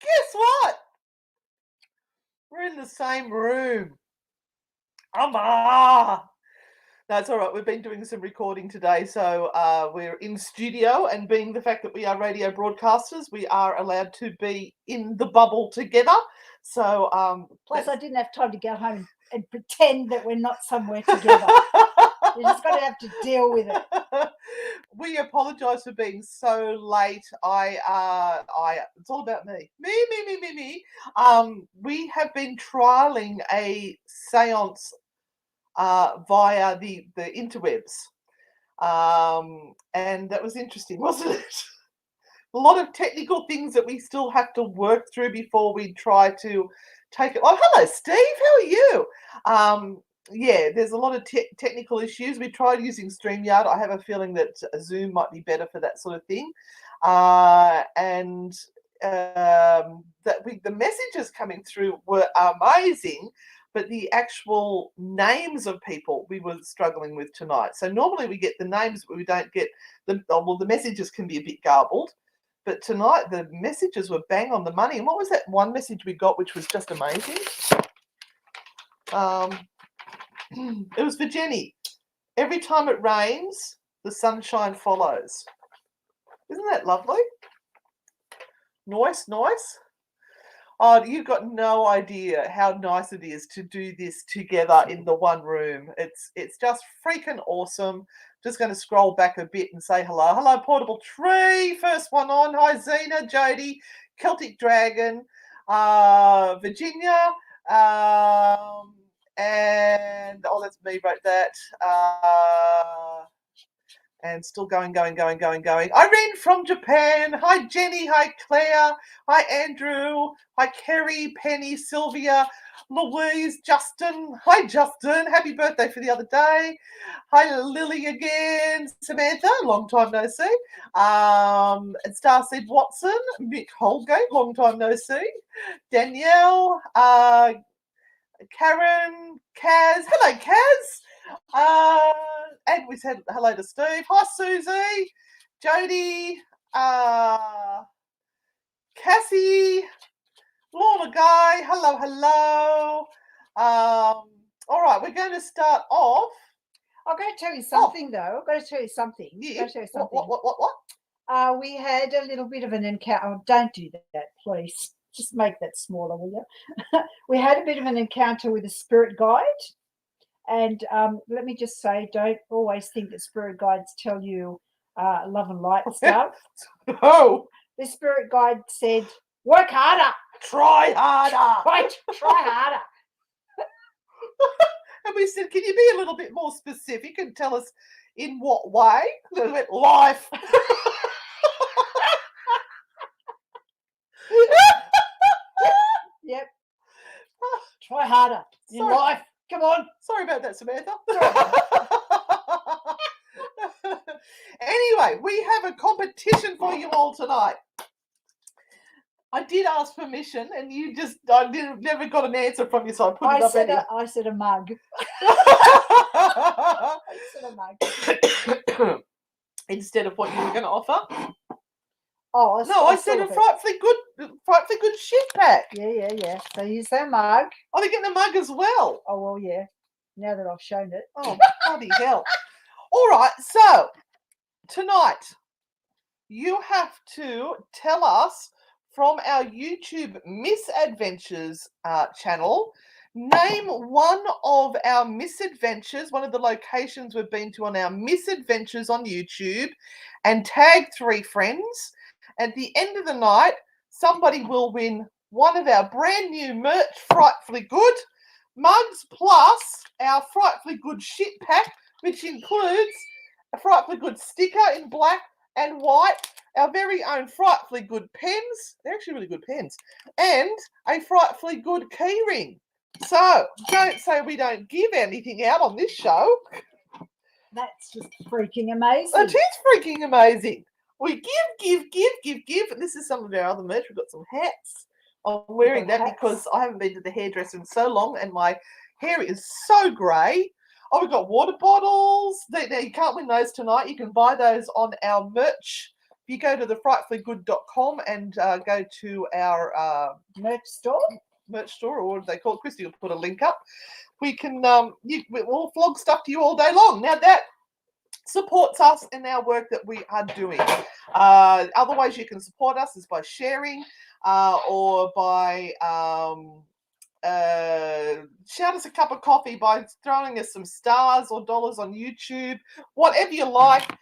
Guess what? We're in the same room. No, it's all right. We've been doing some recording today, so we're in studio, and being the fact that we are radio broadcasters, we are allowed to be in the bubble together. So, plus, I didn't have time to go home and pretend that we're not somewhere together. You just got to have to deal with it. We apologise for being so late. It's all about me. Me. We have been trialing a séance via the interwebs, and that was interesting, wasn't it? A lot of technical things that we still have to work through before we try to take it. Oh, hello, Steve. How are you? Yeah, there's a lot of technical issues. We tried using StreamYard. I have a feeling that Zoom might be better for that sort of thing. The messages coming through were amazing, but the actual names of people we were struggling with tonight. So normally we get the names, but we don't get the messages can be a bit garbled. But tonight the messages were bang on the money. And what was that one message we got, which was just amazing? It was for Jenny. Every time it rains, the sunshine follows. Isn't that lovely? Nice. Oh, you've got no idea how nice it is to do this together in the one room. It's just freaking awesome. Just going to scroll back a bit and say hello. Hello, Portable Tree. First one on. Hi, Zena, Jody, Celtic Dragon, Virginia, and that's me, wrote that. And still going. Irene from Japan. Hi, Jenny. Hi, Claire. Hi, Andrew. Hi, Kerry, Penny, Sylvia, Louise, Justin. Hi, Justin. Happy birthday for the other day. Hi, Lily again. Samantha, long time no see. And Starseed Watson. Mick Holgate, long time no see. Danielle. Karen, Kaz. Hello, Kaz. And we said hello to Steve. Hi, Susie, Jody, Cassie, Lorna Guy. Hello. All right, we're going to start off. I'm going to tell you something, though. I'm going to tell you something. Yeah. What? We had a little bit of an encounter. Oh, don't do that, please. Just make that smaller, will you? We had a bit of an encounter with a spirit guide. And let me just say, don't always think that spirit guides tell you love and light stuff. Oh. The spirit guide said, work harder. Try harder. Right, try harder. And we said, can you be a little bit more specific and tell us in what way? Life. Yep. Try harder in life. Come on. Sorry about that, Samantha. Anyway, we have a competition for you all tonight. I did ask permission, and I never got an answer from you, so I put it up anyway. I said a mug. I said a mug. Instead of what you were going to offer. Oh, I said a frightfully good shit pack. Yeah. So you say a mug. Oh, they're getting a mug as well. Oh, well, yeah. Now that I've shown it. Oh, bloody hell. All right, so tonight you have to tell us from our YouTube Misadventures channel, name one of our misadventures, one of the locations we've been to on our misadventures on YouTube, and tag 3 friends. At the end of the night, somebody will win one of our brand new merch, Frightfully Good mugs, plus our Frightfully Good Shit Pack, which includes a Frightfully Good sticker in black and white, our very own Frightfully Good pens, they're actually really good pens, and a Frightfully Good key ring. So, don't say we don't give anything out on this show. That's just freaking amazing. It is freaking amazing. We give. And this is some of our other merch. We've got some hats. I'm wearing that because I haven't been to the hairdresser in so long and my hair is so grey. Oh, we've got water bottles. Now, you can't win those tonight. You can buy those on our merch if you go to the frightfullygood.com and go to our Merch store. or what do they call it? Christy will put a link up. We can we'll flog stuff to you all day long. Now that supports us in our work that we are doing. Other ways you can support us is by sharing or by shout us a cup of coffee, by throwing us some stars or dollars on YouTube, whatever you like.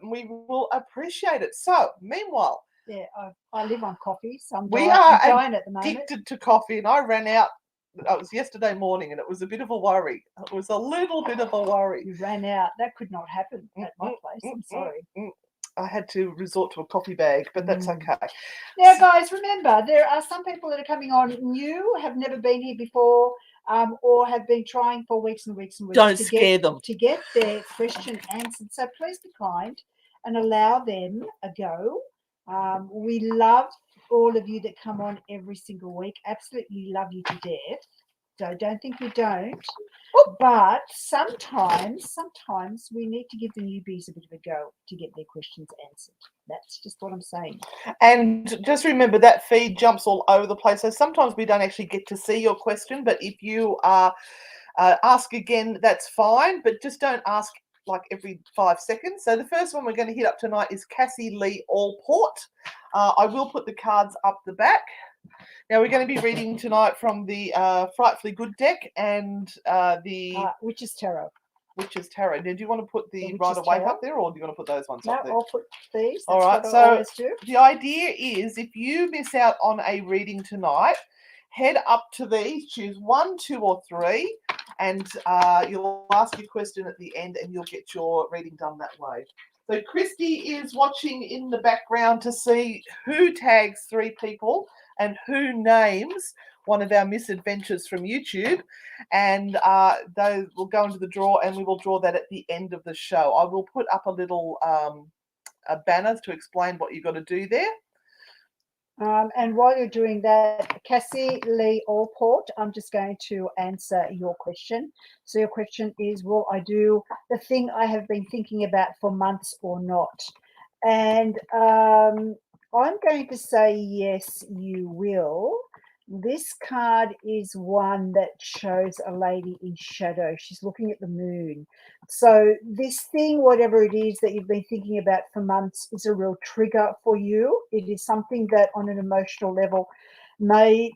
We will appreciate it. So meanwhile, Yeah, I live on coffee, so I'm we are dying at the moment. addicted to coffee, and I ran out. It was yesterday morning, and it was a bit of a worry. It was a little bit of a worry. You ran out. That could not happen at my place. I'm sorry. I had to resort to a coffee bag, but that's okay. Now, guys, remember, there are some people that are coming on new, have never been here before, or have been trying for weeks and weeks and weeks Don't scare them. to get their question answered. So please be kind and allow them a go. We love all of you that come on every single week. Absolutely love you to death. So don't think we don't. But sometimes we need to give the newbies a bit of a go to get their questions answered. That's just what I'm saying. And just remember that feed jumps all over the place. So sometimes we don't actually get to see your question. But if you ask again, that's fine. But just don't ask like every 5 seconds. So the first one we're going to hit up tonight is Cassie Lee Allport. I will put the cards up the back. Now we're going to be reading tonight from the Frightfully Good deck and the Witch's Tarot. Witch's Tarot. Now, do you want to put the Witch's Rider Waite Tarot? up there, or do you want to put those ones No, up there? I'll put these. That's All right. what I So always do. the idea is, if you miss out on a reading tonight, head up to these, choose 1, 2, or 3, and you'll ask your question at the end, and you'll get your reading done that way. So Christy is watching in the background to see who tags 3 people and who names one of our misadventures from YouTube, and those will go into the draw, and we will draw that at the end of the show. I will put up a little banners to explain what you've got to do there. And while you're doing that, Cassie Lee Allport, I'm just going to answer your question. So your question is, will I do the thing I have been thinking about for months or not? And I'm going to say yes, you will. This card is one that shows a lady in shadow. She's looking at the moon. So this thing, whatever it is that you've been thinking about for months, is a real trigger for you. It is something that on an emotional level may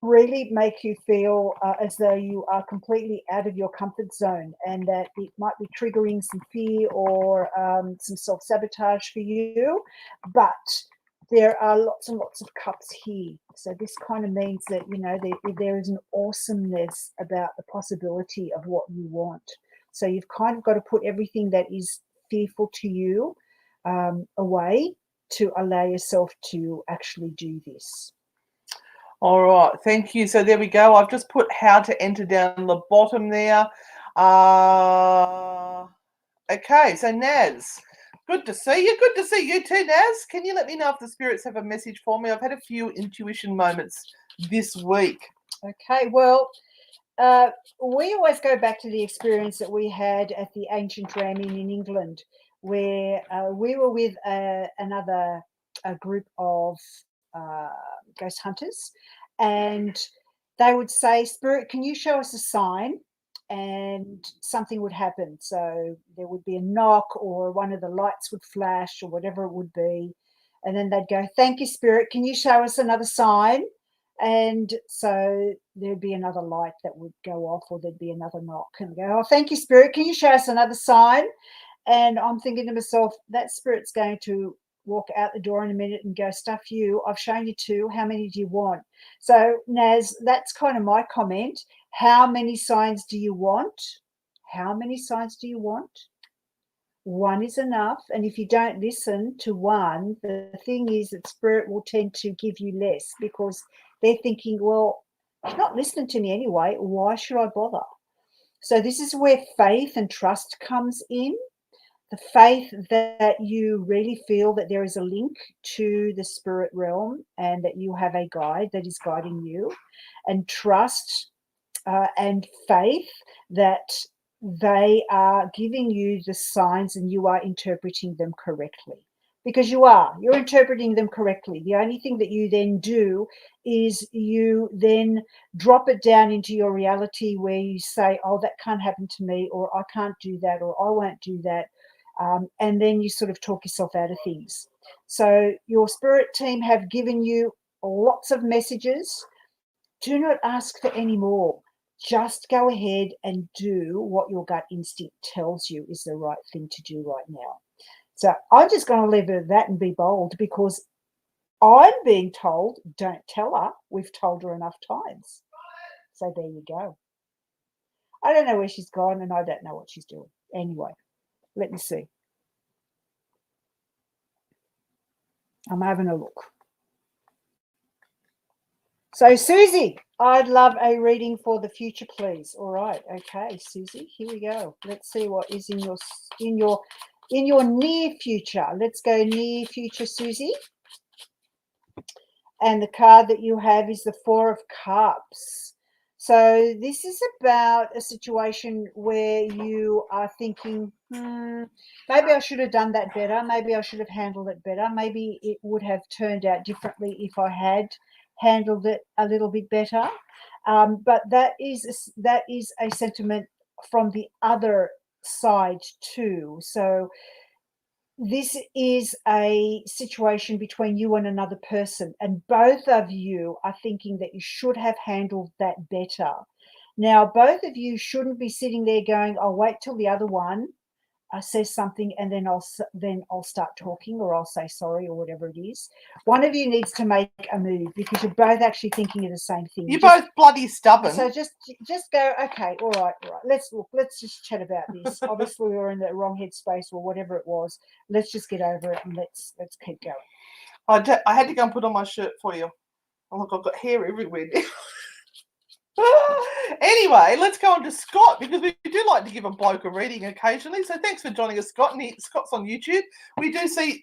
really make you feel as though you are completely out of your comfort zone, and that it might be triggering some fear or some self-sabotage for you. But there are lots and lots of cups here. So this kind of means that, you know, there is an awesomeness about the possibility of what you want. So you've kind of got to put everything that is fearful to you away to allow yourself to actually do this. All right, thank you. So there we go. I've just put how to enter down the bottom there. Okay, so Naz, good to see you. Good to see you too, Naz. Can you let me know if the spirits have a message for me? I've had a few intuition moments this week. Okay, well, we always go back to the experience that we had at the Ancient Ram Inn in England, where we were with another group of ghost hunters, and they would say, "Spirit, can you show us a sign?" And something would happen. So there would be a knock, or one of the lights would flash, or whatever it would be. And then they'd go, "Thank you, Spirit. Can you show us another sign?" And so there'd be another light that would go off, or there'd be another knock, and go, "Oh, thank you, Spirit. Can you show us another sign?" And I'm thinking to myself, that spirit's going to walk out the door in a minute and go, "Stuff you. I've shown you 2. How many do you want?" So, Naz, that's kind of my comment. How many signs do you want? How many signs do you want? 1 is enough. And if you don't listen to 1, the thing is that spirit will tend to give you less, because they're thinking, well, she's not listening to me anyway. Why should I bother? So this is where faith and trust comes in. The faith that you really feel that there is a link to the spirit realm, and that you have a guide that is guiding you, and trust and faith that they are giving you the signs and you are interpreting them correctly. because you're interpreting them correctly. The only thing that you then do is you then drop it down into your reality where you say, oh, that can't happen to me, or I can't do that, or I won't do that. And then you sort of talk yourself out of things. So your spirit team have given you lots of messages. Do not ask for any more. Just go ahead and do what your gut instinct tells you is the right thing to do right now. So I'm just going to leave it at that and be bold, because I'm being told, don't tell her. We've told her enough times. So there you go. I don't know where she's gone, and I don't know what she's doing. Anyway, let me see. I'm having a look. So Susie, I'd love a reading for the future, please. All right, okay, Susie, here we go. Let's see what is in your near future. Let's go near future, Susie. And the card that you have is the Four of Cups. So this is about a situation where you are thinking, maybe I should have done that better. Maybe I should have handled it better. Maybe it would have turned out differently if I had handled it a little bit better. But that is a sentiment from the other side too. So this is a situation between you and another person, and both of you are thinking that you should have handled that better. Now, both of you shouldn't be sitting there going, I'll wait till the other one says something and then I'll start talking, or I'll say sorry, or whatever it is. One of you needs to make a move, because you're both actually thinking of the same thing. You're both bloody stubborn. So just go, okay, all right. Let's just chat about this. Obviously we were in the wrong headspace, or whatever it was. Let's just get over it and let's keep going. I had to go and put on my shirt for you. Oh, look, I've got hair everywhere now. Anyway, let's go on to Scott, because we do like to give a bloke a reading occasionally. So thanks for joining us, Scott. And Scott's on YouTube. We do see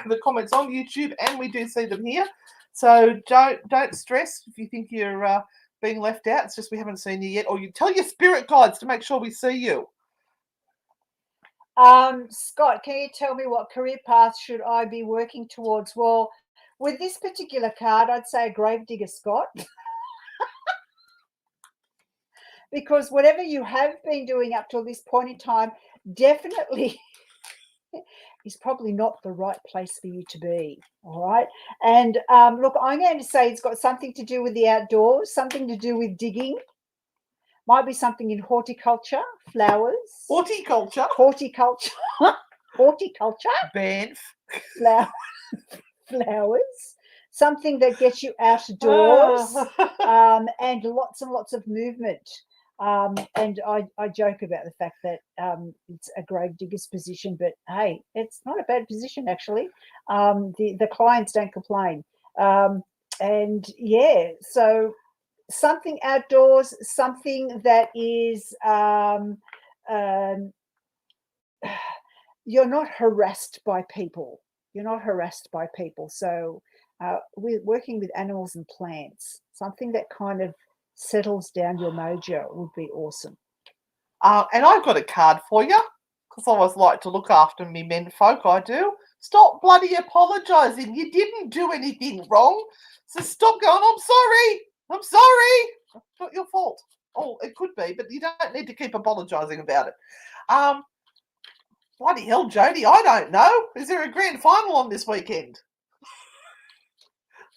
the comments on YouTube, and we do see them here. So don't stress if you think you're being left out. It's just we haven't seen you yet, or you tell your spirit guides to make sure we see you. Scott, can you tell me what career path should I be working towards? Well, with this particular card, I'd say a gravedigger, Scott. Because whatever you have been doing up till this point in time definitely is probably not the right place for you to be. All right. And look, I'm going to say it's got something to do with the outdoors, something to do with digging. Might be something in horticulture, flowers. Horticulture. Banff. Flowers. Something that gets you outdoors, and lots of movement. And I joke about the fact that it's a grave digger's position, but hey, it's not a bad position actually. The clients don't complain. And yeah, so something outdoors, something that is you're not harassed by people. So we're working with animals and plants, something that kind of settles down your mojo would be awesome. And I've got a card for you, because I always like to look after me men folk. I do. Stop bloody apologising. You didn't do anything wrong. So stop going, I'm sorry. Not your fault. Oh, it could be, but you don't need to keep apologising about it. Bloody hell, Jody, I don't know. Is there a grand final on this weekend?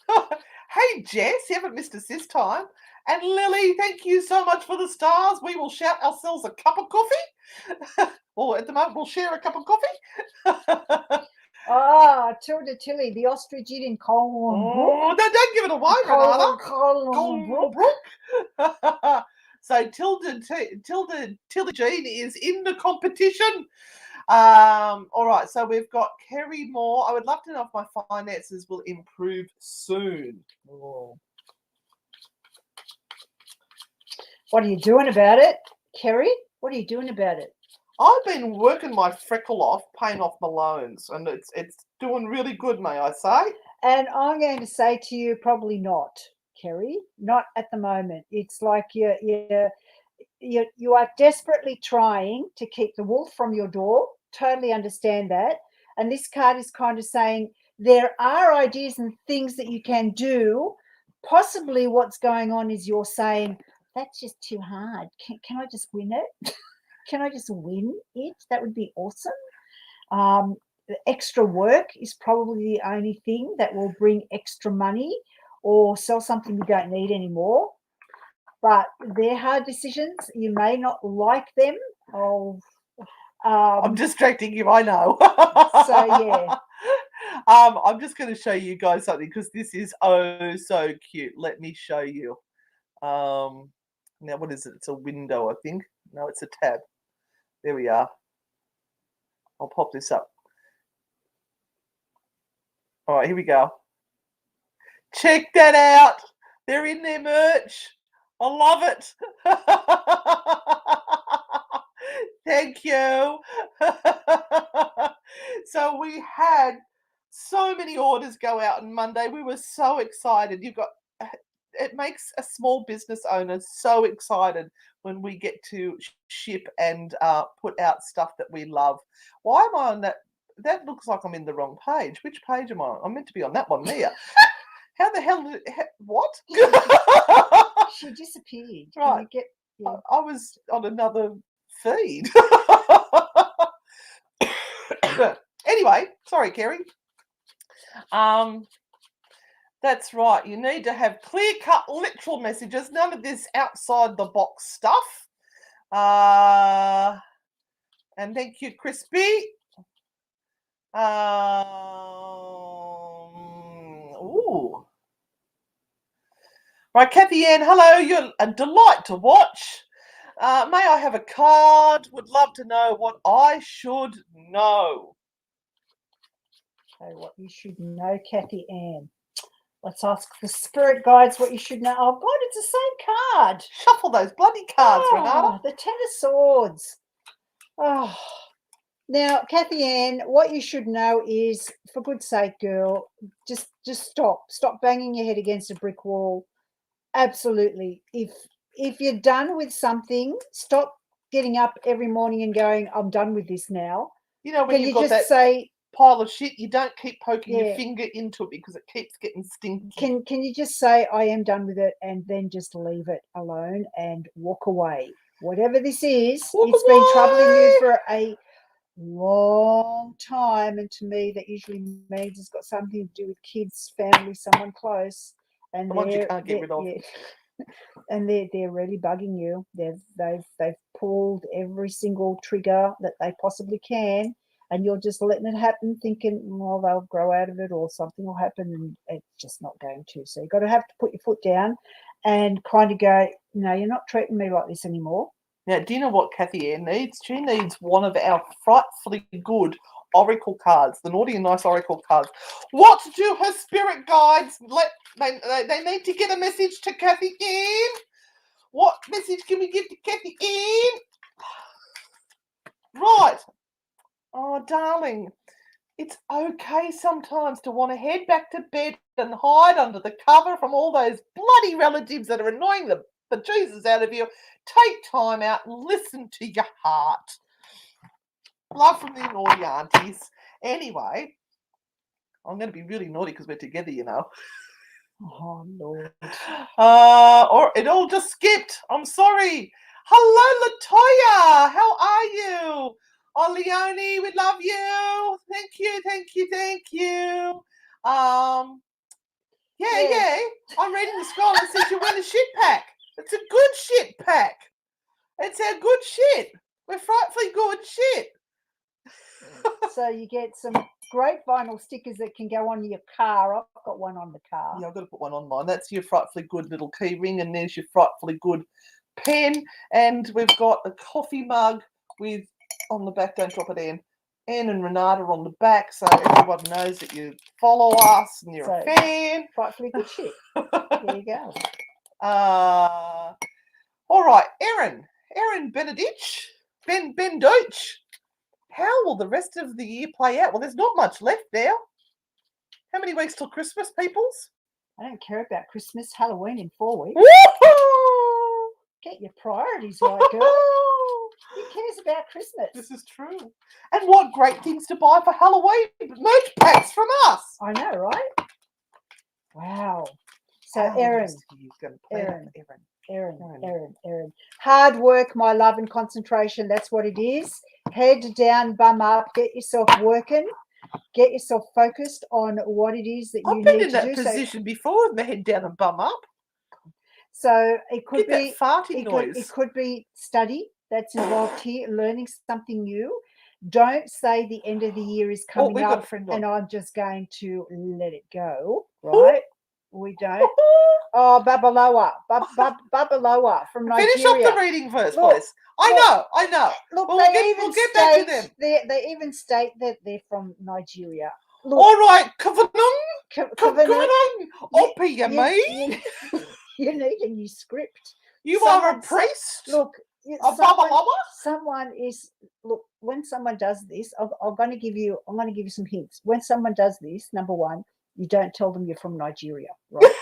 Hey, Jess, you haven't missed us this time. And Lily, thank you so much for the stars. We will shout ourselves a cup of coffee. Or at the moment, we'll share a cup of coffee. Tilda Tilly, the ostrich eating Colin Brook. Oh, don't give it away, Renata. So Tilda Jean is in the competition. All right, so we've got Kerry Moore. I would love to know if my finances will improve soon. Oh. What are you doing about it, Kerry? What are you doing about it? I've been working my freckle off, paying off my loans, and it's doing really good, may I say. And I'm going to say to you, probably not, Kerry. Not at the moment. It's like you are desperately trying to keep the wolf from your door. Totally understand that. And this card is kind of saying there are ideas and things that you can do. Possibly what's going on is you're saying, that's just too hard. Can I just win it? Can I just win it? That would be awesome. The extra work is probably the only thing that will bring extra money or sell something you don't need anymore. But they're hard decisions. You may not like them. I'm distracting you, I know. So, yeah. I'm just going to show you guys something because this is oh so cute. Let me show you. Now, what is it? It's a window, I think. No, it's a tab. There we are. I'll pop this up. All right, here we go. Check that out. They're in their merch. I love it. Thank you. So we had so many orders go out on Monday. We were so excited. It makes a small business owner so excited when we get to ship and put out stuff that we love. Why am I on that? That looks like I'm in the wrong page. Which page am I on? I'm meant to be on that one there. How the hell did it, what? She disappeared. Right. Yeah. I was on another feed. Anyway, sorry, Kerry. That's right. You need to have clear-cut, literal messages. None of this outside-the-box stuff. And thank you, Crispy. Ooh. Right, Kathy Ann, hello. You're a delight to watch. May I have a card? Would love to know what I should know. Okay, what you should know, Kathy Ann. Let's ask the spirit guides what you should know. Oh, God, it's the same card. Shuffle those bloody cards, Renata. The Ten of Swords. Oh. Now, Kathy Ann, what you should know is, for good's sake, girl, just stop. Stop banging your head against a brick wall. Absolutely. If you're done with something, stop getting up every morning and going, I'm done with this now. You know, when Can you've you got just that say pile of shit, you don't keep poking Yeah. your finger into it because it keeps getting stinky. Can you just say, I am done with it, and then just leave it alone and walk away? Whatever this is, it's been troubling you for a long time, and to me that usually means it's got something to do with kids, family, someone close, and The ones you can't get rid of. Yeah. And they're really bugging you. They've pulled every single trigger that they possibly can, and you're just letting it happen, thinking, well, they'll grow out of it or something will happen, and it's just not going to. So you've got to have to put your foot down and kind of go, no, you're not treating me like this anymore. Now, do you know what Kathy Ann needs? She needs one of our frightfully good oracle cards, the naughty and nice oracle cards. What do her spirit guides they need to get a message to Kathy Ann? What message can we give to Kathy Ann? Right. Oh, darling, it's okay sometimes to want to head back to bed and hide under the cover from all those bloody relatives that are annoying the bejesus out of you. Take time out and listen to your heart. Love from the naughty aunties. Anyway, I'm going to be really naughty because we're together, you know. Oh, Lord. Or it all just skipped. I'm sorry. Hello, Latoya. How are you? Oh, Leonie, we love you. Thank you, thank you, thank you. Yeah. I'm reading the scroll and it says you win a shit pack. It's a good shit pack. It's our good shit. We're frightfully good shit. So you get some great vinyl stickers that can go on your car. I've got one on the car. Yeah, I've got to put one on mine. That's your frightfully good little key ring, and there's your frightfully good pen. And we've got a coffee mug with, on the back, don't drop it in, Anne and Renata on the back, so everyone knows that you follow us and you're a fan. Frightfully good shit. There you go. All right, Erin Benedich, Ben Deutsch. How will the rest of the year play out? Well, there's not much left now. How many weeks till Christmas, peoples? I don't care about Christmas, Halloween in 4 weeks. Woo-hoo! Get your priorities right, girl. Who cares about Christmas? This is true. And what great things to buy for Halloween. Merch packs from us. I know, right? Wow. So, How Erin, nice of you. Gonna play that for Erin. Hard work, my love, and concentration. That's what it is. Head down, bum up. Get yourself working. Get yourself focused on what it is that you I've been need in to that do. position before with my head down and bum up. So it could Get be that farting it noise. could be study that's involved here, learning something new. Don't say the end of the year is coming we've got a up friend on. and I'm just going to let it go, right? We don't. Oh, Babaloa, Babaloa from Nigeria. Finish off the reading first, Look, please. I know. Look, We'll they get back to them. They even state that they're from Nigeria. Look, All right, Kavanung, Kavanagh, Oppie, me. you need a new script. You are a priest. Look, A Babaloa. someone is look. When someone does this, I'm going to give you some hints. When someone does this, number one, you don't tell them you're from Nigeria, right?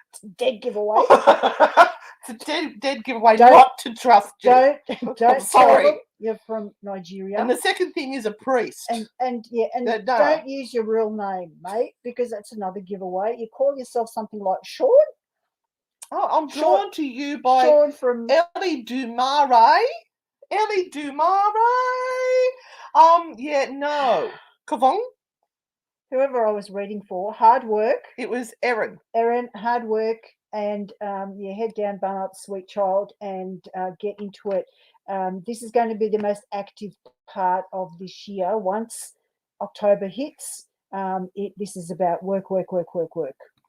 It's a dead giveaway. It's a dead giveaway not to trust you. Don't tell them you're from Nigeria. And the second thing is a priest. And don't use your real name, mate, because that's another giveaway. You call yourself something like Sean. Oh, I'm drawn to you by Sean from Ellie Dumare. Ellie Dumare. Yeah, no. Kavong. Whoever I was reading for. Hard work. It was Erin. Erin, hard work, and head down, bum up, sweet child, and get into it. This is going to be the most active part of this year. Once October hits, this is about work.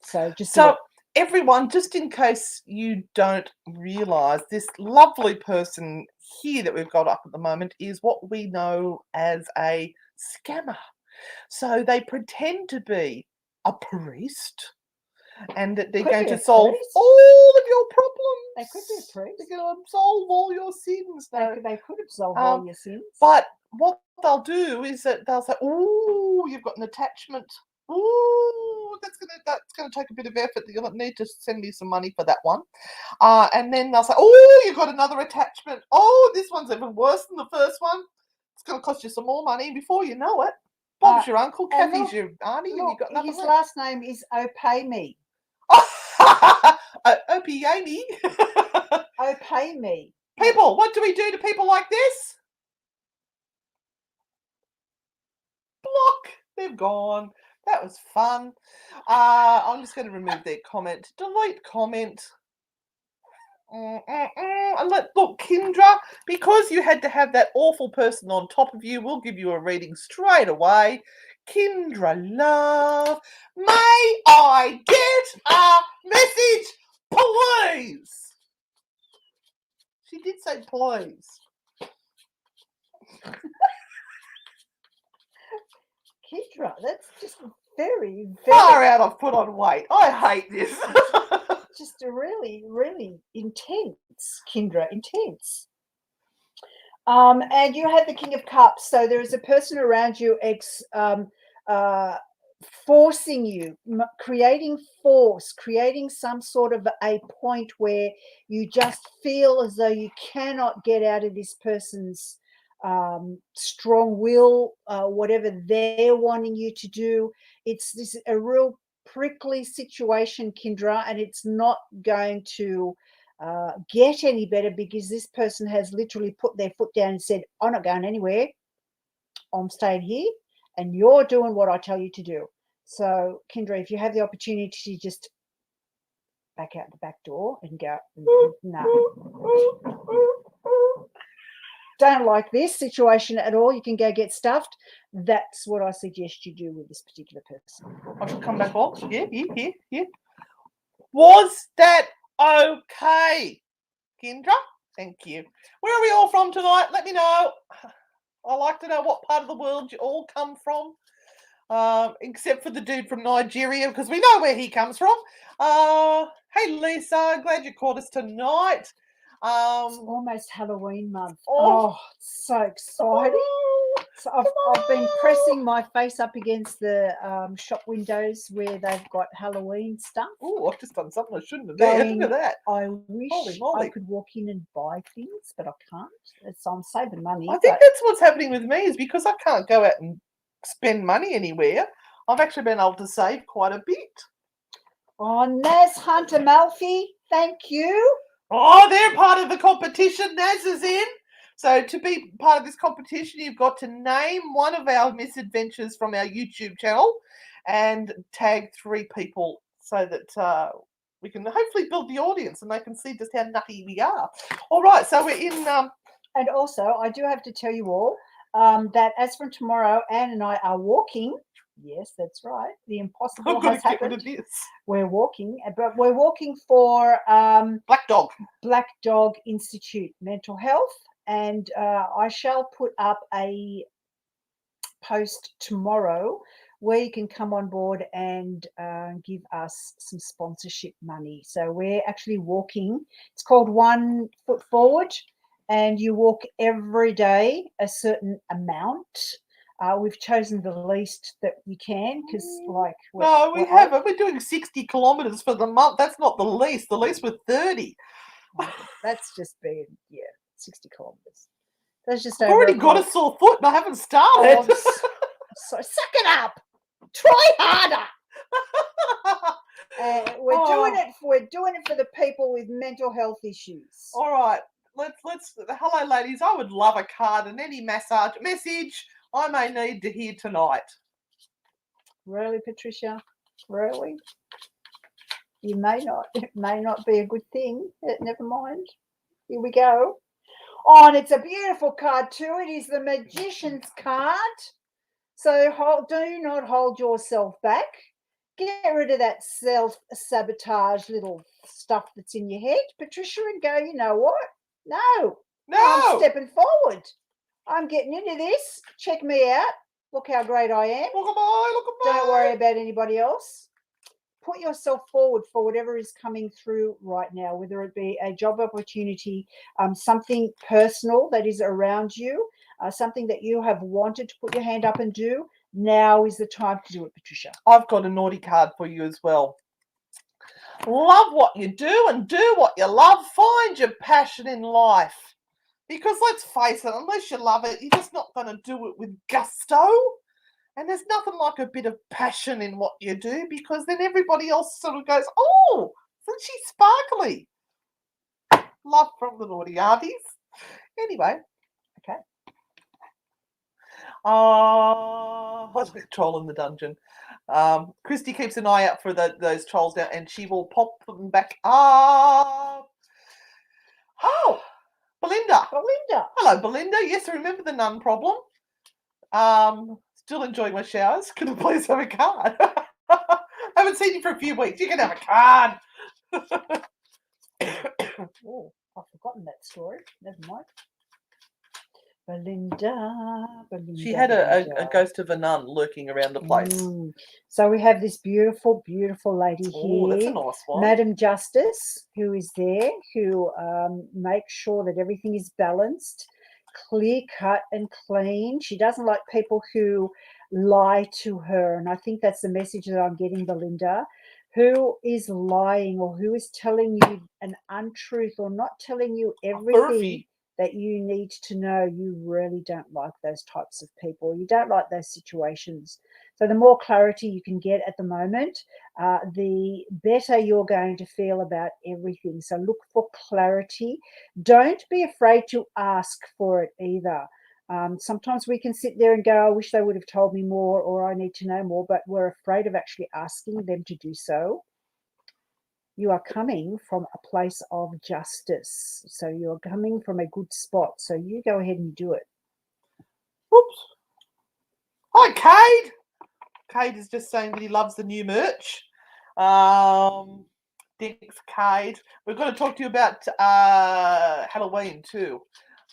So everyone, just in case you don't realise, this lovely person here that we've got up at the moment is what we know as a scammer. So they pretend to be a priest and that they're going to solve all of your problems. They could be a priest. They're going to absolve all your sins. They could absolve all your sins. But what they'll do is that they'll say, "Oh, you've got an attachment. Oh, that's gonna take a bit of effort. You'll need to send me some money for that one." And then they'll say, "Oh, you've got another attachment. Oh, this one's even worse than the first one. It's going to cost you some more money." And before you know it, Bob's your uncle, Kathy's your auntie, and you've got nothing his left. last name is Opay Me. Opie me. Opay Me. People, what do we do to people like this? Block. They've gone. That was fun. I'm just going to remove their comment. Delete comment. And look, Kendra, because you had to have that awful person on top of you, we'll give you a reading straight away. Kendra, love, may I get a message, please? She did say please. Kendra, that's just very, very far out. I've put on weight. I hate this. just a really, really intense, Kendra, intense. And you had the King of Cups, so there is a person around you forcing you, creating force, creating some sort of a point where you just feel as though you cannot get out of this person's strong will, whatever they're wanting you to do. This is a real prickly situation, Kendra, and it's not going to get any better because this person has literally put their foot down and said, "I'm not going anywhere. I'm staying here, and you're doing what I tell you to do." So, Kendra, if you have the opportunity to just back out the back door and go, "No, don't like this situation at all. You can go get stuffed." That's what I suggest you do with this particular person. I should come back off. Yeah. Was that okay, Kendra? Thank you. Where are we all from tonight? Let me know. I like to know what part of the world you all come from, except for the dude from Nigeria, because we know where he comes from. Hey, Lisa, glad you caught us tonight. Almost Halloween month. Oh. Oh, it's so exciting. So I've been pressing my face up against the shop windows where they've got Halloween stuff. Oh, I've just done something I shouldn't have done. Look at that. I wish Holy moly. I could walk in and buy things, but I can't. So I'm saving money. I think that's what's happening with me, is because I can't go out and spend money anywhere. I've actually been able to save quite a bit. Oh, Naz Hunter Malfi, thank you. Oh, they're part of the competition. Naz is in. So to be part of this competition, you've got to name one of our misadventures from our YouTube channel and tag 3 people so that we can hopefully build the audience and they can see just how nutty we are. All right, so we're in... And also, I do have to tell you all that as from tomorrow, Anne and I are walking. Yes, that's right. The impossible has happened. We're walking, but we're walking for Black Dog Institute Mental Health, and I shall put up a post tomorrow where you can come on board and give us some sponsorship money. So we're actually walking. It's called 1 Foot Forward, and you walk every day a certain amount. We've chosen the least that we can because, like, we're doing 60 kilometres for the month. That's not the least. The least was 30. That's just been 60 kilometres. That's just I've already got a sore foot and I haven't started. So suck it up. Try harder. We're doing it for the people with mental health issues. All right. Let's hello ladies. I would love a card and any message I may need to hear tonight. Really, Patricia? Really? You may not. It may not be a good thing. Never mind. Here we go. Oh, and it's a beautiful card too. It is the Magician's card. So do not hold yourself back. Get rid of that self-sabotage little stuff that's in your head, Patricia, and go, you know what? No. I'm stepping forward. I'm getting into this. Check me out. Look how great I am. Look at me. Don't worry about anybody else. Put yourself forward for whatever is coming through right now, whether it be a job opportunity, something personal that is around you, something that you have wanted to put your hand up and do. Now is the time to do it, Patricia. I've got a naughty card for you as well. Love what you do and do what you love. Find your passion in life. Because let's face it, unless you love it, you're just not going to do it with gusto. And there's nothing like a bit of passion in what you do, because then everybody else sort of goes, oh, isn't she sparkly? Love from the naughty aunties. Anyway, okay. What's the troll in the dungeon? Christy keeps an eye out for those trolls now, and she will pop them back up. Oh, Belinda. Hello, Belinda. Yes, I remember the nun problem. Still enjoying my showers. Could I please have a card? I haven't seen you for a few weeks. You can have a card. Oh, I've forgotten that story. Never mind. Belinda. She had a ghost of a nun lurking around the place. So we have this beautiful, beautiful lady here. Oh, that's a nice one. Madam Justice, who is there, who makes sure that everything is balanced, clear cut and clean. She doesn't like people who lie to her. And I think that's the message that I'm getting, Belinda. Who is lying or who is telling you an untruth or not telling you everything that you need to know? You really don't like those types of people. You don't like those situations. So the more clarity you can get at the moment, the better you're going to feel about everything. So look for clarity. Don't be afraid to ask for it either. Sometimes we can sit there and go, I wish they would have told me more, or I need to know more, but we're afraid of actually asking them to do so. You are coming from a place of justice. So you're coming from a good spot. So you go ahead and do it. Whoops. Hi, Cade. Cade is just saying that he loves the new merch. Thanks, Cade. We're going to talk to you about Halloween too.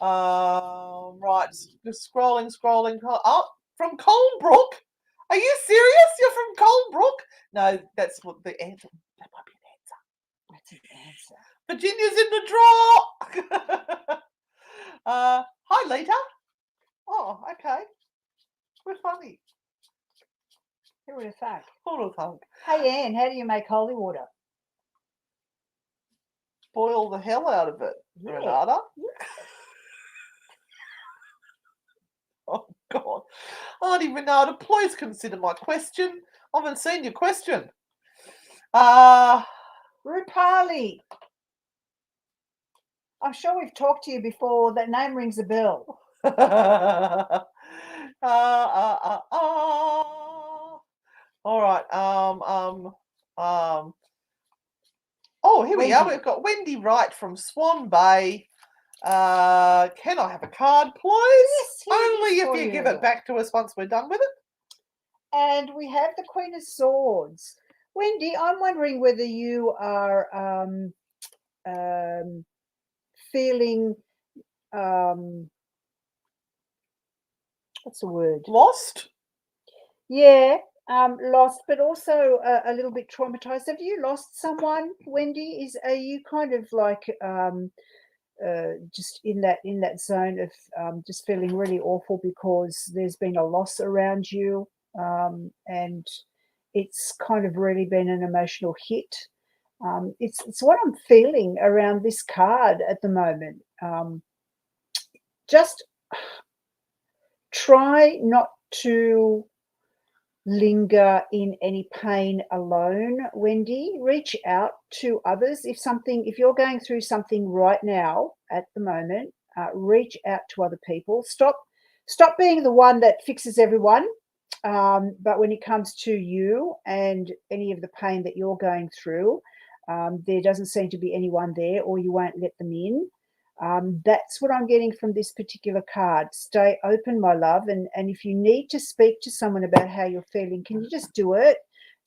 Right, just scrolling. Oh, from Colebrook. Are you serious? You're from Colebrook? No, that's what the answer. That might be an answer. That's an answer. Virginia's in the draw. Hi, Lita. Oh, okay. We're funny. Who would have thunk? Who would have thunk? Hey, Anne, how do you make holy water? Boil the hell out of it, Yeah. Renata. Yeah. Oh, God. Auntie Renata, please consider my question. I haven't seen your question. Rupali. I'm sure we've talked to you before. That name rings a bell. All right. Oh, here we are. Wendy. We've got Wendy Wright from Swan Bay. Can I have a card, please? Yes, here it Only is if for you give you. it back to us once we're done with it. And we have the Queen of Swords. Wendy, I'm wondering whether you are feeling what's the word? Lost? Yeah, lost, but also a little bit traumatized. Have you lost someone, Wendy? Are you kind of like just in that zone of just feeling really awful because there's been a loss around you, and it's kind of really been an emotional hit. It's what I'm feeling around this card at the moment. Just try not to linger in any pain alone, Wendy. Reach out to others. If you're going through something right now at the moment, reach out to other people. Stop being the one that fixes everyone. But when it comes to you and any of the pain that you're going through, there doesn't seem to be anyone there, or you won't let them in. That's what I'm getting from this particular card. Stay open, my love. And if you need to speak to someone about how you're feeling, can you just do it?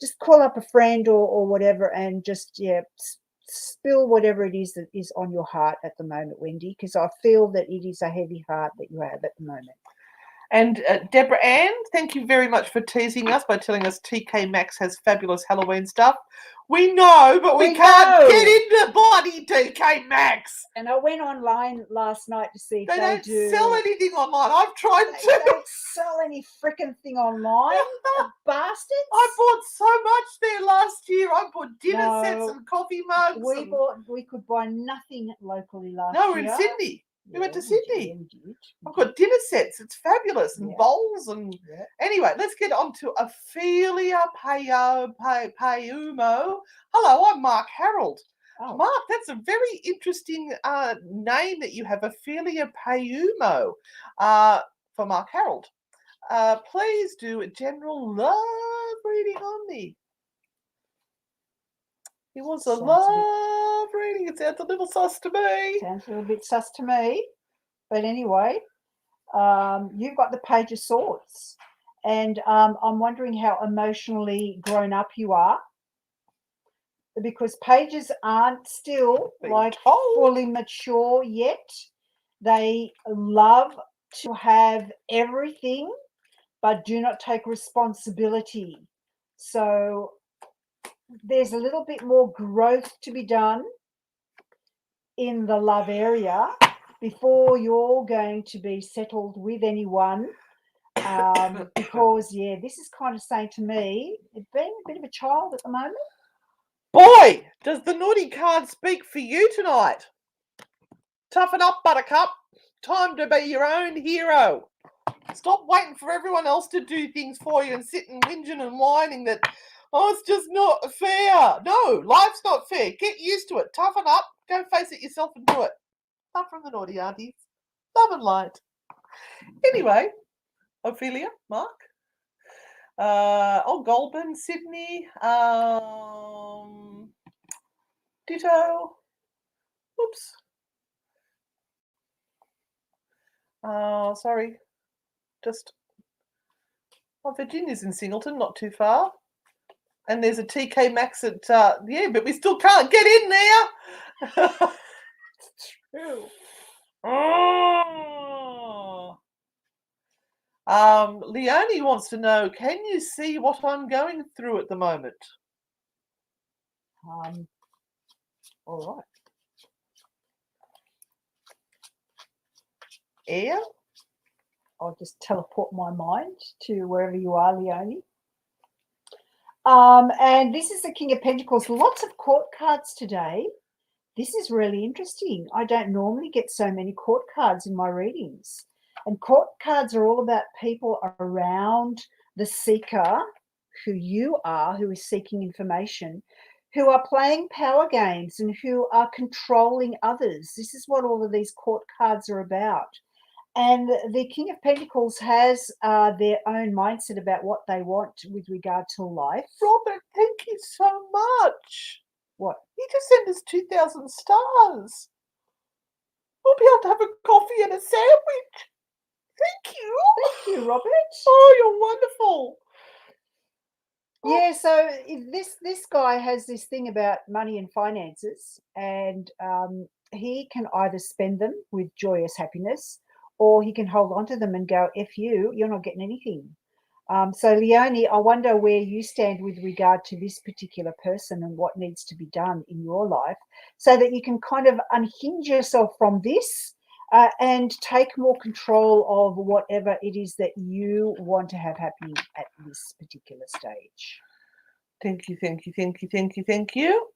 Just call up a friend or whatever, and just, spill whatever it is that is on your heart at the moment, Wendy, because I feel that it is a heavy heart that you have at the moment. And Deborah Ann, thank you very much for teasing us by telling us TK Maxx has fabulous Halloween stuff. We know, but we can't get into bloody TK Maxx. And I went online last night to see if they don't do sell anything online. I've tried They to. don't sell any freaking thing online, bastards. I bought so much there last year. I bought dinner sets No, and coffee mugs. We could buy nothing locally last No, year. we're in Sydney. We went to we Sydney. did. I've got dinner sets. It's fabulous. And Yeah. bowls. And Yeah. Anyway, let's get on to Ophelia Payumo. Hello, I'm Mark Harold. Oh. Mark, that's a very interesting name that you have, Ophelia Payumo, for Mark Harold. Please do a general love reading on me. It was a love reading. It sounds a little sus to me. Sounds a little bit sus to me. But anyway, you've got the Page of Swords. And I'm wondering how emotionally grown up you are. Because pages aren't still fully mature yet. They love to have everything, but do not take responsibility. So there's a little bit more growth to be done in the love area before you're going to be settled with anyone. Because, this is kind of saying to me, being a bit of a child at the moment. Boy, does the naughty card speak for you tonight. Toughen up, Buttercup. Time to be your own hero. Stop waiting for everyone else to do things for you and sitting whinging and whining that, it's just not fair. No, life's not fair. Get used to it. Toughen up. Go face it yourself and do it. Love from the naughty aunties. Love and light. Anyway, Ophelia, Mark. Goulburn, Sydney. Ditto. Oops. Sorry. Virginia's in Singleton, not too far. And there's a TK Maxx at, but we still can't get in there. It's true. Leonie wants to know, can you see what I'm going through at the moment? All right. Air. I'll just teleport my mind to wherever you are, Leonie. And this is the King of Pentacles. Lots of court cards today. This is really interesting. I don't normally get so many court cards in my readings. And court cards are all about people around the seeker, who you are, who is seeking information, who are playing power games and who are controlling others. This is what all of these court cards are about. And the King of Pentacles has their own mindset about what they want with regard to life. Robert, thank you so much. What? You just sent us 2,000 stars. We'll be able to have a coffee and a sandwich. Thank you. Thank you, Robert. Oh, you're wonderful. Yeah, so this guy has this thing about money and finances, and he can either spend them with joyous happiness, or he can hold on to them and go, F you, you're not getting anything. So, Leonie, I wonder where you stand with regard to this particular person and what needs to be done in your life so that you can kind of unhinge yourself from this and take more control of whatever it is that you want to have happening at this particular stage. Thank you, thank you, thank you, thank you, thank you.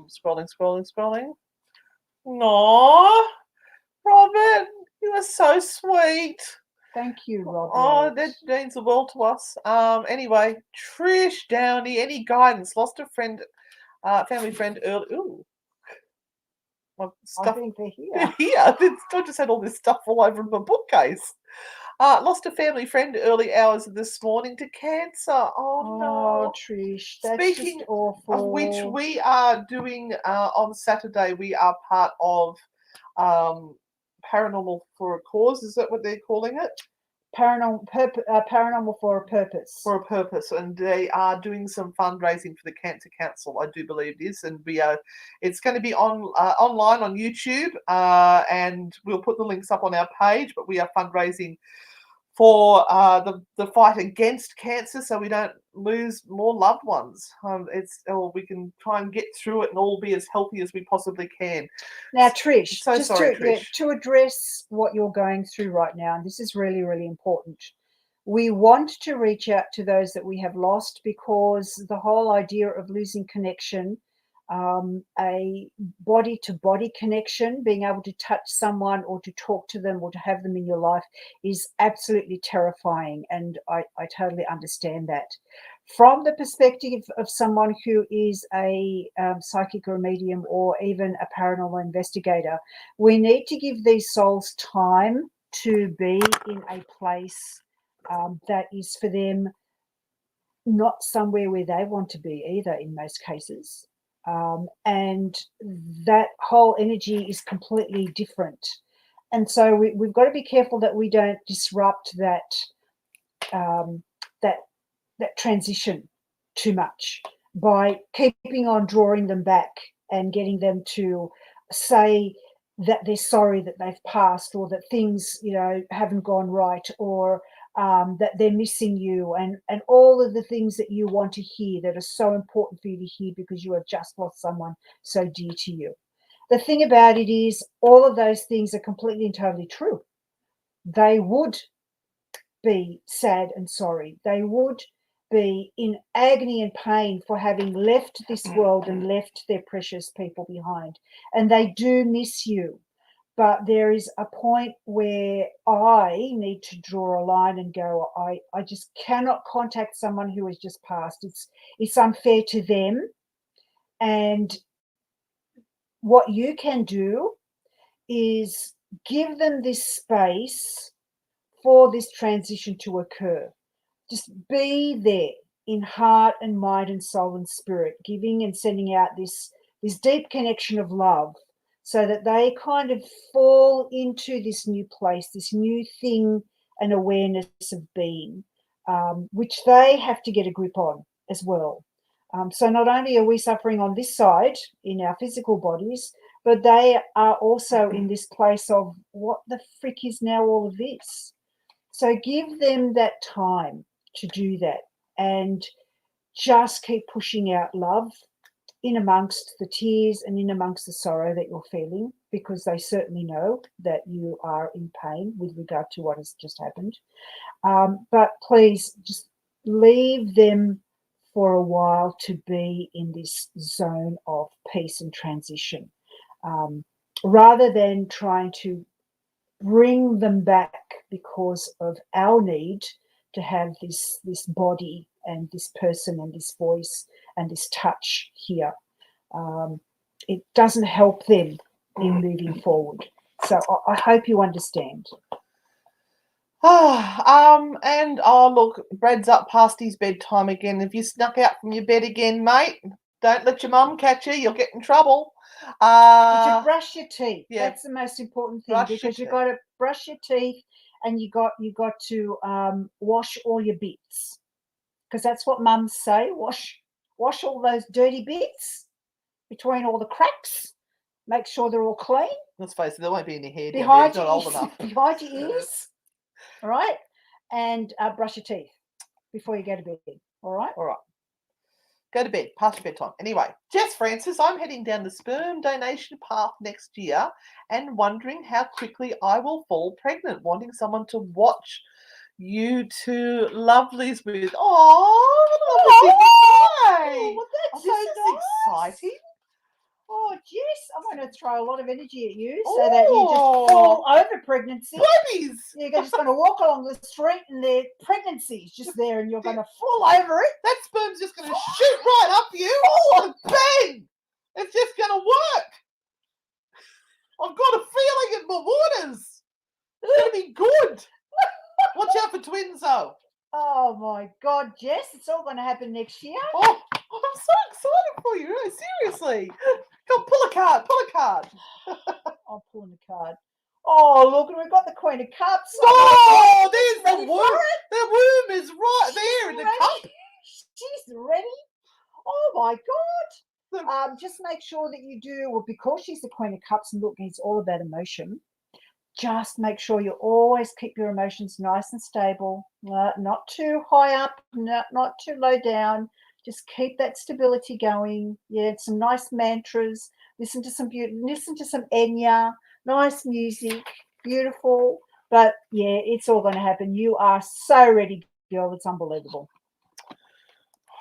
Scrolling. No, Robert, you are so sweet. Thank you, Robert. Oh, that means the world to us. Anyway, Trish Downey, any guidance? Lost a friend, family friend early. Ooh, my stuff. I think they're here. Here, I just had all this stuff all over my bookcase. Lost a family friend early hours of this morning to cancer. Oh no, Trish, that's Speaking just awful. of which, we are doing on Saturday. We are part of Paranormal for a Cause. Is that what they're calling it? Paranormal for a purpose. For a purpose, and they are doing some fundraising for the Cancer Council. I do believe it is, and we are. It's going to be online on YouTube, and we'll put the links up on our page. But we are fundraising for the fight against cancer, so we don't lose more loved ones. We can try and get through it and all be as healthy as we possibly can. Now, Trish, Trish. Yeah, to address what you're going through right now, and this is really, really important. We want to reach out to those that we have lost, because the whole idea of losing connection, a body-to-body connection, being able to touch someone or to talk to them or to have them in your life is absolutely terrifying, and I totally understand that. From the perspective of someone who is a psychic or a medium or even a paranormal investigator, we need to give these souls time to be in a place that is for them not somewhere where they want to be either, in most cases. And that whole energy is completely different. And so we've got to be careful that we don't disrupt that transition too much by keeping on drawing them back and getting them to say that they're sorry that they've passed, or that things, haven't gone right, or that they're missing you, and all of the things that you want to hear that are so important for you to hear because you have just lost someone so dear to you. The thing about it is, all of those things are completely and totally true. They would be sad and sorry. They would be in agony and pain for having left this world and left their precious people behind. And they do miss you. But there is a point where I need to draw a line and go, I just cannot contact someone who has just passed. It's unfair to them. And what you can do is give them this space for this transition to occur. Just be there in heart and mind and soul and spirit, giving and sending out this deep connection of love, so that they kind of fall into this new place, this new thing and awareness of being, which they have to get a grip on as well. So not only are we suffering on this side in our physical bodies, but they are also in this place of, what the frick is now all of this? So give them that time to do that, and just keep pushing out love in amongst the tears and in amongst the sorrow that you're feeling, because they certainly know that you are in pain with regard to what has just happened. But please just leave them for a while to be in this zone of peace and transition, rather than trying to bring them back because of our need to have this body and this person and this voice and this touch here. It doesn't help them in moving forward. So I hope you understand. And look, Brad's up past his bedtime again. If you snuck out from your bed again, mate, don't let your mum catch you. You'll get in trouble. To brush your teeth. Yeah, that's the most important thing, brush your because you've teeth. got to brush your teeth, and you got to wash all your bits, because that's what mums say. Wash all those dirty bits between all the cracks. Make sure they're all clean. Let's face it, there won't be any hair down there. Behind You're not old enough. behind your ears. All right, and brush your teeth before you go to bed. All right. All right. Go to bed, past your bedtime. Anyway, Jess Francis, I'm heading down the sperm donation path next year and wondering how quickly I will fall pregnant, wanting someone to watch you two lovelies with. Oh, Well, that's this so is nice. exciting. Oh, Jess, I'm going to throw a lot of energy at you so that you just fall over pregnancy. Babies! You're just going to walk along the street and their pregnancy's just there, and you're going to fall over it. That sperm's just going to shoot right up you. And bang! It's just going to work. I've got a feeling in my waters. It's going to be good. Watch out for twins, though. Oh, my God, Jess, it's all going to happen next year. Oh, I'm so excited for you. No, seriously. Come, pull a card. I'm pulling a card. Oh, look, and we've got the Queen of Cups. Oh, there's the ready womb. for it? The womb is right there in the ready. cup. She's ready. Oh, my God. Just make sure that you do, well, because she's the Queen of Cups, and look, it's all about emotion. Just make sure you always keep your emotions nice and stable, not too high up, not too low down. Just keep that stability going. Yeah, some nice mantras. Listen to some Enya, nice music, beautiful. But yeah, it's all going to happen. You are so ready, girl. It's unbelievable.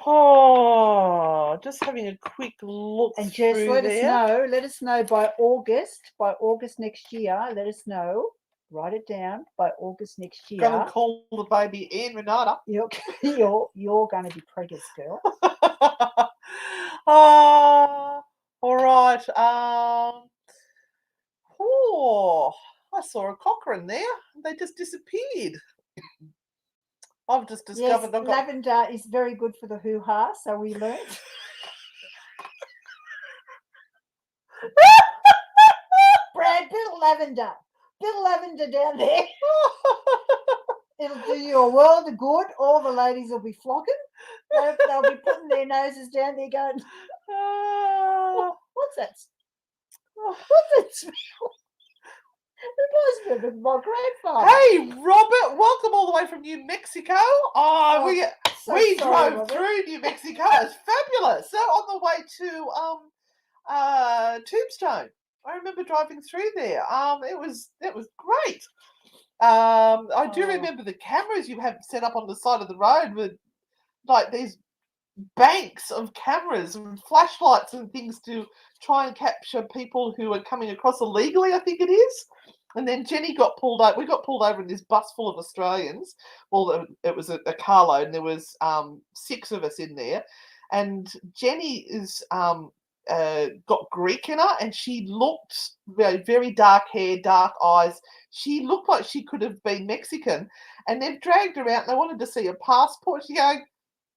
Oh, just having a quick look. And Jess, let us know by August next year. Let us know. Write it down by August next year. Go and call the baby in, Renata. You're going to be preggers, girl. All right. I saw a cockerel there. They just disappeared. I've just discovered lavender is very good for the hoo-ha, so we learned. Brad, bit of lavender down there. It'll do you a world of good. All the ladies will be flocking. They'll be putting their noses down there going, what's that? What's that smell? It reminds me of my grandfather. Hey, Robert, welcome all the way from New Mexico. We drove through New Mexico. It's fabulous. So on the way to Tombstone, I remember driving through there. It was great. I do remember the cameras you have set up on the side of the road with like these banks of cameras and flashlights and things to try and capture people who are coming across illegally, I think it is. And then Jenny got pulled over. We got pulled over in this bus full of Australians. Well, it was a carload, and there was 6 of us in there. And Jenny is got Greek in her, and she looked very, very dark hair, dark eyes. She looked like she could have been Mexican. And they've dragged her out, and they wanted to see her passport. She going,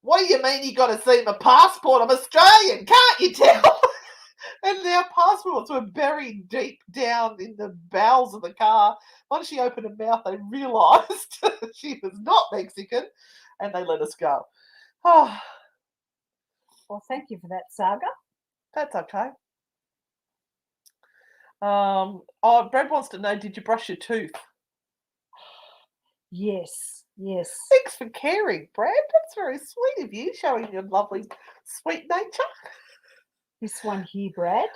"What do you mean you got to see my passport? I'm Australian, can't you tell?" And their passports were buried deep down in the bowels of the car. Once she opened her mouth, they realised she was not Mexican, and they let us go. Oh, well, thank you for that saga. That's okay. Brad wants to know, did you brush your tooth? Yes. Thanks for caring, Brad. That's very sweet of you, showing your lovely, sweet nature. This one here, Brad.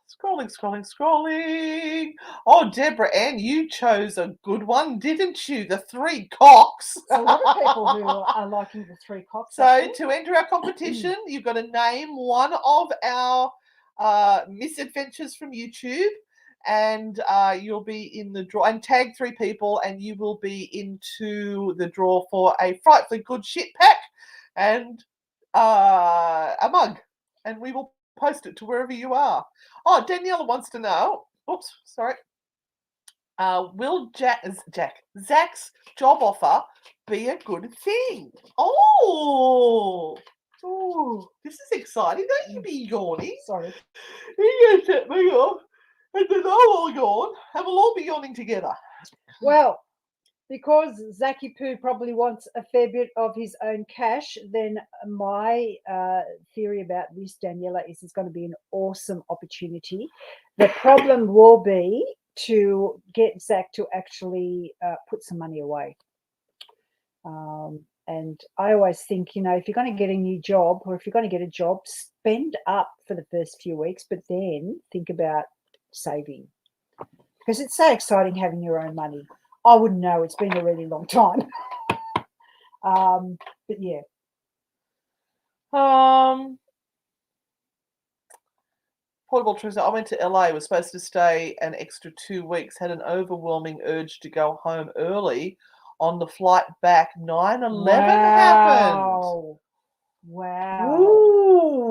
Scrolling. Oh, Deborah Ann, you chose a good one, didn't you? The three cocks. There's a lot of people who are liking the three cocks. So actually. to enter our competition, you've got to name one of our misadventures from YouTube, and you'll be in the draw. And tag 3 people, and you will be into the draw for a Frightfully Good Shit Pack and a mug, and we will post it to wherever you are. Oh, Daniela wants to know. Oops, sorry. Will Zach's job offer be a good thing? Oh, this is exciting. Don't you be yawning. Sorry. You set me off, and then I'll all yawn, and we'll all be yawning together. Well, because Zachy Poo probably wants a fair bit of his own cash, then my theory about this, Daniela, is it's going to be an awesome opportunity. The problem will be to get Zach to actually put some money away. And I always think, if you're going to get a new job, or if you're going to get a job, spend up for the first few weeks, but then think about saving. Because it's so exciting having your own money. I wouldn't know. It's been a really long time. But yeah. Portable Teresa, I went to LA, was supposed to stay an extra 2 weeks, had an overwhelming urge to go home early. On the flight back, 9/11 happened. Wow. Ooh,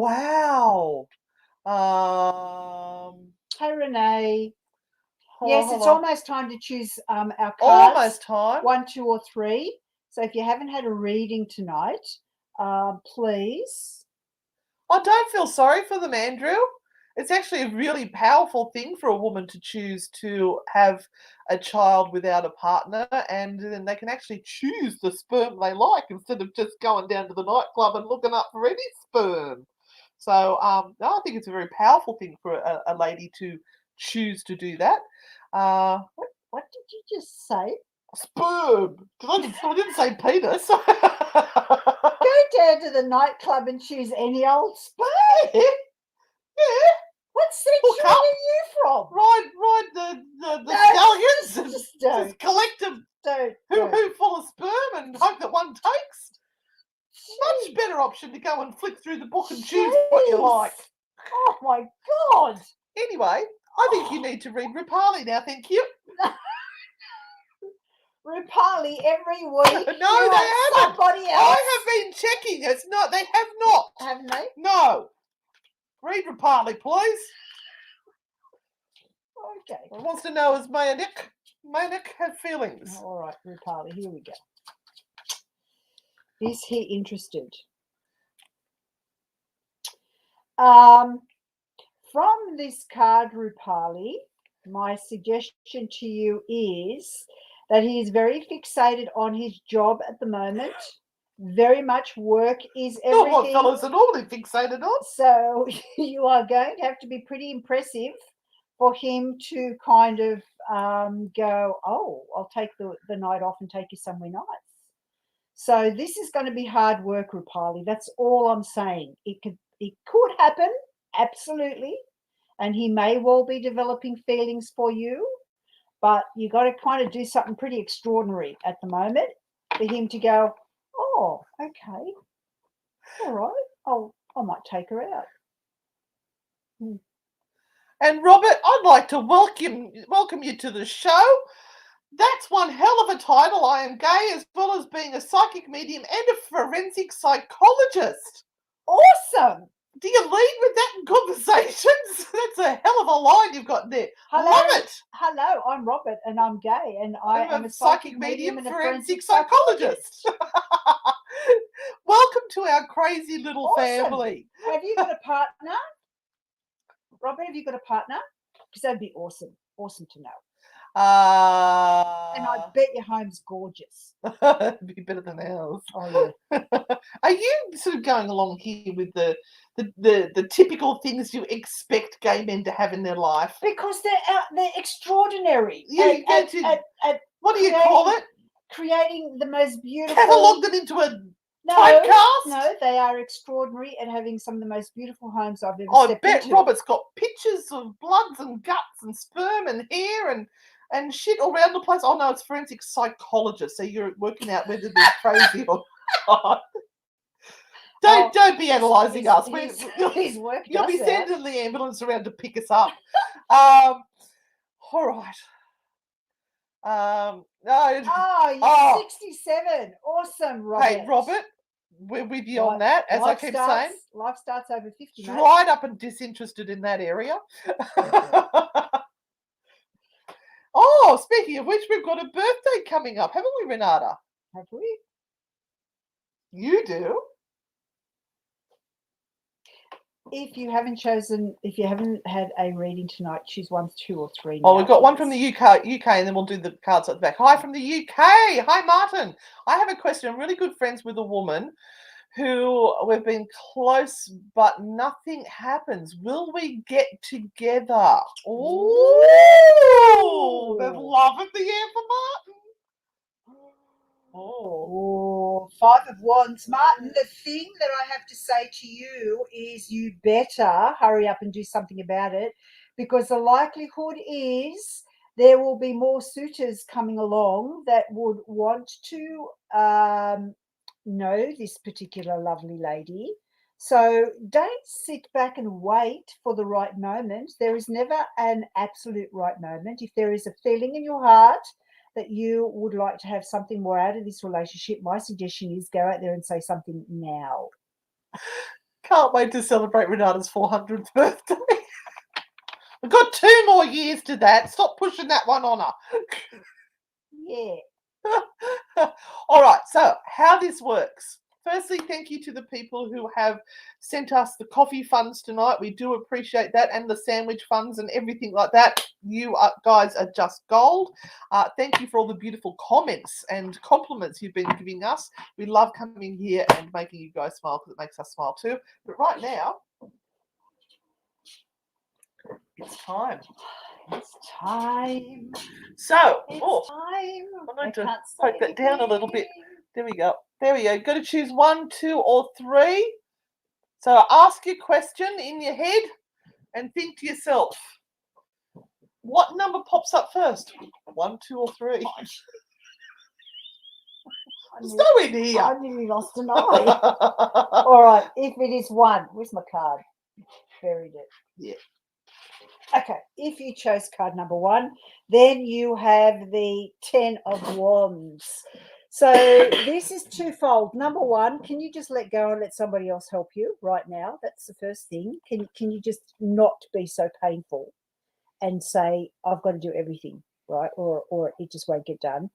wow. Hey, Renee. Hold Yes, on, it's hold on. almost time to choose our cards. Almost time. 1, 2, or 3. So if you haven't had a reading tonight, please. I don't feel sorry for them, Andrew. It's actually a really powerful thing for a woman to choose to have a child without a partner, and then they can actually choose the sperm they like instead of just going down to the nightclub and looking up for any sperm. So I think it's a very powerful thing for a lady to choose to do that. What did you just say? Sperm. I didn't say penis. Go down to the nightclub and choose any old sperm. Yeah. What century are you from? Ride the No, stallions. just don't. Just collect them. Don't. Who full of sperm and hope that one takes. Much better option to go and flick through the book and choose what you like. Oh my God. Anyway, I think you need to read Rupali now, thank you. Rupali every week. No, they haven't. Somebody else. I have been checking. It's not. They have not. Haven't they? No. Read Rupali, please. Okay. What wants to know is Mayanik. Mayanik have feelings. All right, Rupali, here we go. Is he interested? From this card, Rupali, my suggestion to you is that he is very fixated on his job at the moment. Very much work is everything. Not what fellas are normally fixated on. So you are going to have to be pretty impressive for him to kind of go, oh, I'll take the night off and take you somewhere nice. So this is going to be hard work, Rupali. That's all I'm saying. It could happen, absolutely. And he may well be developing feelings for you, but you got to kind of do something pretty extraordinary at the moment for him to go, oh, okay, all right, I might take her out. And Robert, I'd like to welcome you to the show. That's one hell of a title. I am gay as well as being a psychic medium and a forensic psychologist. Awesome. Do you lead with that in conversations? That's a hell of a line you've got there. Hello. Love it. Hello, I'm Robert and I'm gay and I am a psychic medium and a forensic psychologist. Welcome to our crazy little family. Have you got a partner? Robert, have you got a partner? Because that'd be awesome. Awesome to know. And I bet your home's gorgeous. It'd be better than ours. Oh yeah. Are you sort of going along here with the typical things you expect gay men to have in their life? Because they're extraordinary. Yeah, what do you call it? Creating the most beautiful. Catalogue them into a Typecast? No, they are extraordinary and having some of the most beautiful homes I've ever I stepped bet into. Robert's got pictures of bloods and guts and sperm and hair and shit all around the place. Oh no, it's forensic psychologist. So you're working out whether they're crazy or not. Don't be analysing us. He's working You'll be us out. sending the ambulance around to pick us up. All right. No. Oh, you're 67. Awesome, Robert. Hey, Robert, we're with you on that. As I keep saying, life starts over 50. dried up and disinterested in that area. Oh, speaking of which, we've got a birthday coming up, haven't we, Renata? Have we? You do. If you haven't had a reading tonight, choose 1, 2, or 3. Oh, we've got one from the UK, and then we'll do the cards at the back. Hi from the UK. Hi, Martin. I have a question. I'm really good friends with a woman who we've been close, but nothing happens. Will we get together? Oh, there's love at the end for Martin. Oh, 5 of Wands. Martin, the thing that I have to say to you is you better hurry up and do something about it, because the likelihood is there will be more suitors coming along that would want to know this particular lovely lady. So don't sit back and wait for the right moment. There is never an absolute right moment. If there is a feeling in your heart that you would like to have something more out of this relationship, my suggestion is go out there and say something now. Can't wait to celebrate Renata's 400th birthday. We've got 2 more years to that. Stop pushing that one on her. Yeah. All right, so how this works. Firstly, thank you to the people who have sent us the coffee funds tonight. We do appreciate that, and the sandwich funds and everything like that. You guys are just gold. Thank you for all the beautiful comments and compliments you've been giving us. We love coming here and making you guys smile, because it makes us smile too. But right now, it's time. It's time. So, It's time. I'm going to poke that down a little bit. There we go. There we go. Got to choose 1, 2, or 3. So ask your question in your head and think to yourself, what number pops up first? 1, 2, or 3? There's no in here. I nearly lost an eye. All right. If it is 1, where's my card? Buried it. Yeah. Okay, if you chose card number 1, then you have the 10 of Wands. So this is twofold. Number 1, can you just let go and let somebody else help you right now? That's the first thing. Can you just not be so painful and say, I've got to do everything, right? Or it just won't get done.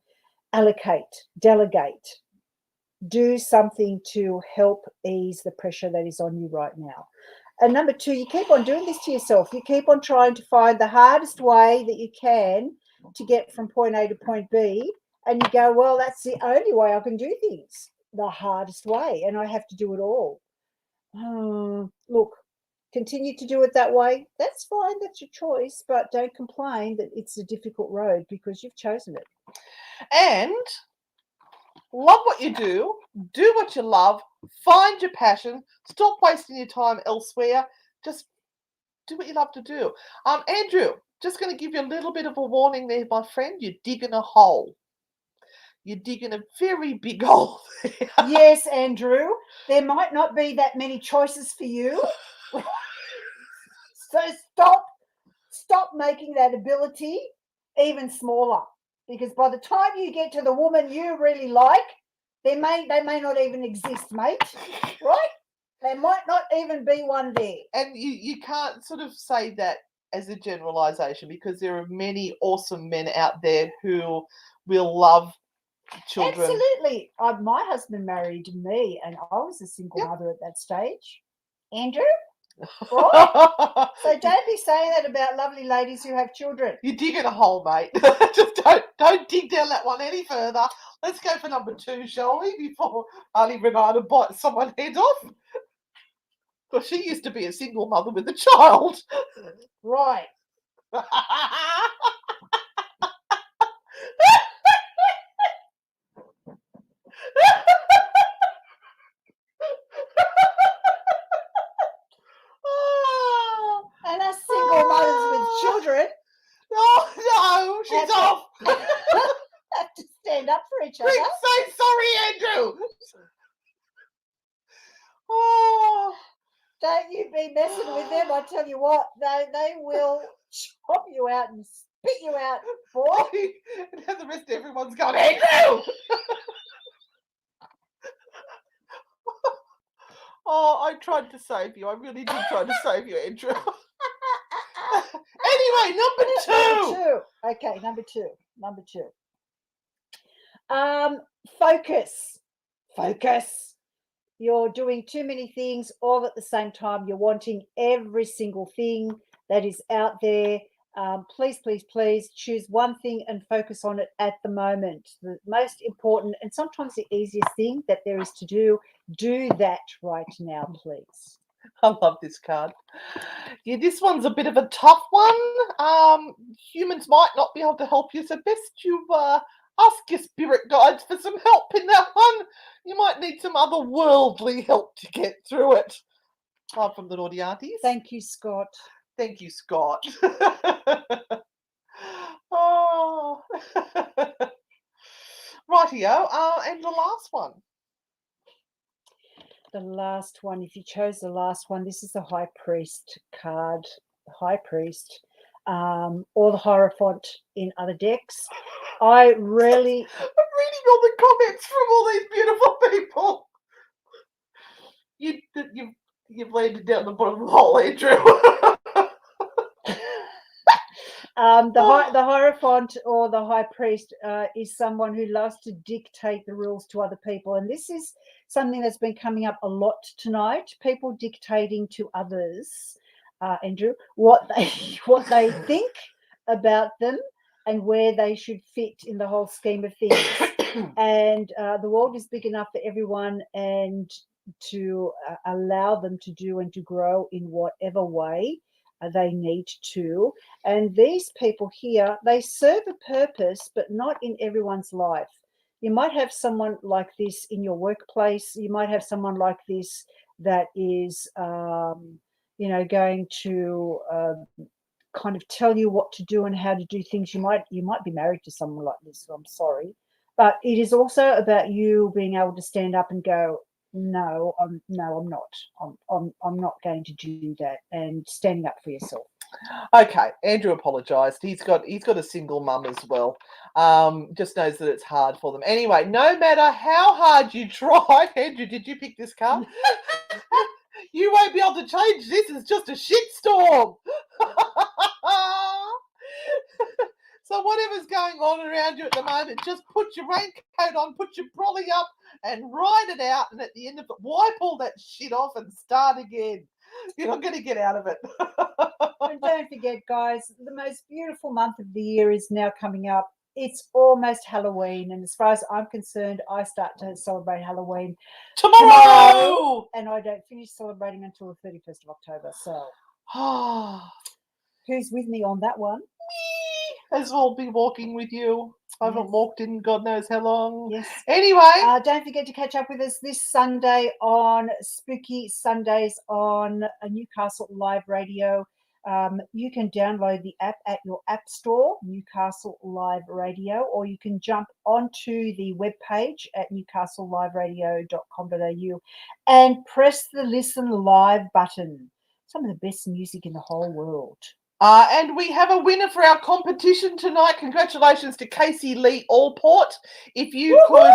Allocate, delegate, do something to help ease the pressure that is on you right now. And number 2, you keep on doing this to yourself. You keep on trying to find the hardest way that you can to get from point A to point B. And you go, well, that's the only way I can do things, the hardest way. And I have to do it all. Look, continue to do it that way. That's fine. That's your choice. But don't complain that it's a difficult road, because you've chosen it. And love what you do what you love, find your passion, stop wasting your time elsewhere, just do what you love to do. Andrew, just going to give you a little bit of a warning there, my friend. You're digging a hole. You're digging a very big hole there. Yes, Andrew, there might not be that many choices for you. So stop making that ability even smaller, because by the time you get to the woman you really like, they may not even exist, mate. Right? There might not even be one there. And you can't sort of say that as a generalization, because there are many awesome men out there who will love children. Absolutely. My husband married me, and I was a single mother at that stage. Andrew? Right? So don't be saying that about lovely ladies who have children. You're digging a hole, mate. Just don't dig down that one any further. Let's go for number 2, shall we? Before Ali Renata bites someone's head off. Because she used to be a single mother with a child. Right. children Oh, no, she's Have to- off. have to stand up for each other. Say sorry, Andrew. Oh, Don't you be messing with them. I tell you what, they will chop you out and spit you out, boy. and then the rest of everyone's going, Andrew. Oh, I tried to save you. I really did try to save you, Andrew. Anyway, number two. Okay, number two. Focus. You're doing too many things all at the same time. You're wanting every single thing that is out there. Please choose one thing and focus on it at the moment. The most important and sometimes the easiest thing that there is to do that right now, please. I love this card. Yeah, this one's a bit of a tough one. Humans might not be able to help you, so best you ask your spirit guides for some help in that one. You might need some otherworldly help to get through it. Apart from the naughty aunties. Thank you, Scott. Thank you, Scott. Oh. Rightio. And the last one. The last one, if you chose the last one, this is the High Priest card. The High Priest, or the Hierophant in other decks. I'm reading all the comments from all these beautiful people. You've landed down the bottom of the hole, Andrew. The Hierophant or the High Priest is someone who loves to dictate the rules to other people. And this is something that's been coming up a lot tonight. People dictating to others, Andrew, what they think about them and where they should fit in the whole scheme of things. And the world is big enough for everyone, and to allow them to do and to grow in whatever way they need to. And these people here, they serve a purpose, but not in everyone's life. You might have someone like this in your workplace. You might have someone like this that is, going to kind of tell you what to do and how to do things. You might be married to someone like this. So I'm sorry, but it is also about you being able to stand up and go, no, I'm not. I'm not going to do that, and standing up for yourself. Okay, Andrew apologised. He's got a single mum as well. Just knows that it's hard for them. Anyway, no matter how hard you try, Andrew, did you pick this card? You won't be able to change this. It's just a shitstorm. So whatever's going on around you at the moment, just put your raincoat on, put your brolly up, and ride it out. And at the end of it, wipe all that shit off and start again. You're not going to get out of it. And don't forget, guys, the most beautiful month of the year is now coming up. It's almost Halloween, and as far as I'm concerned, I start to celebrate Halloween tomorrow, and I don't finish celebrating until the 31st of October. So, who's with me on that one? Me, as I'll be walking with you. I haven't walked in God knows how long. Yes. Anyway, don't forget to catch up with us this Sunday on Spooky Sundays on Newcastle Live Radio. You can download the app at your app store, Newcastle Live Radio, or you can jump onto the webpage at newcastleliveradio.com.au and press the listen live button. Some of the best music in the whole world. And we have a winner for our competition tonight. Congratulations to Casey Lee Allport. If you could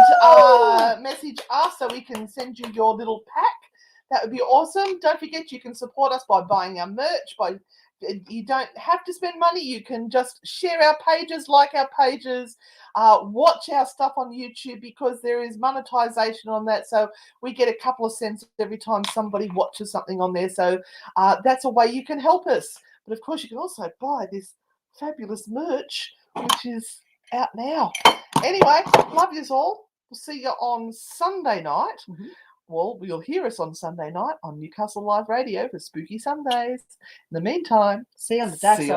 message us so we can send you your little pack, that would be awesome. Don't forget, you can support us by buying our merch. You don't have to spend money. You can just share our pages, like our pages, watch our stuff on YouTube, because there is monetization on that. So we get a couple of cents every time somebody watches something on there. So that's a way you can help us. But of course, you can also buy this fabulous merch, which is out now. Anyway, love yous all. We'll see you on Sunday night. Mm-hmm. Well, you'll hear us on Sunday night on Newcastle Live Radio for Spooky Sundays. In the meantime, see you on the dark side.